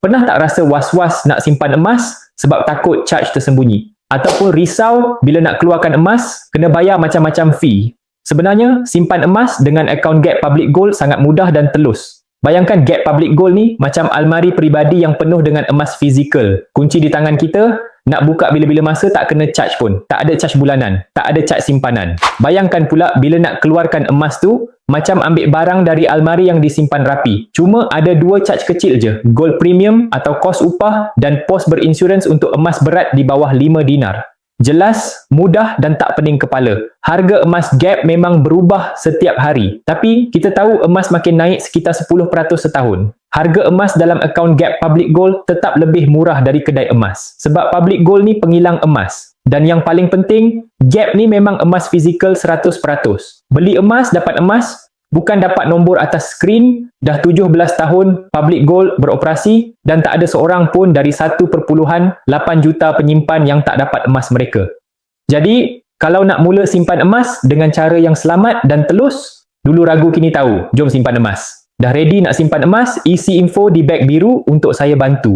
Pernah tak rasa was-was nak simpan emas sebab takut charge tersembunyi? Ataupun risau bila nak keluarkan emas, kena bayar macam-macam fee? Sebenarnya, simpan emas dengan akaun Gap Public Gold sangat mudah dan telus. Bayangkan Gap Public Gold ni macam almari peribadi yang penuh dengan emas fizikal. Kunci di tangan kita, nak buka bila-bila masa tak kena charge pun. Tak ada charge bulanan, tak ada charge simpanan. Bayangkan pula bila nak keluarkan emas tu, macam ambil barang dari almari yang disimpan rapi. Cuma ada dua charge kecil je, gold premium atau kos upah dan pos berinsurans untuk emas berat di bawah 5 dinar. Jelas, mudah dan tak pening kepala. Harga emas Gap memang berubah setiap hari. Tapi kita tahu emas makin naik sekitar 10% setahun. Harga emas dalam akaun Gap Public Gold tetap lebih murah dari kedai emas. Sebab Public Gold ni penghilang emas. Dan yang paling penting, Gap ni memang emas fizikal 100%. Beli emas, dapat emas, bukan dapat nombor atas skrin. Dah 17 tahun Public Gold beroperasi dan tak ada seorang pun dari 1.8 juta penyimpan yang tak dapat emas mereka. Jadi, kalau nak mula simpan emas dengan cara yang selamat dan telus, dulu ragu kini tahu, jom simpan emas. Dah ready nak simpan emas? Isi info di beg biru untuk saya bantu.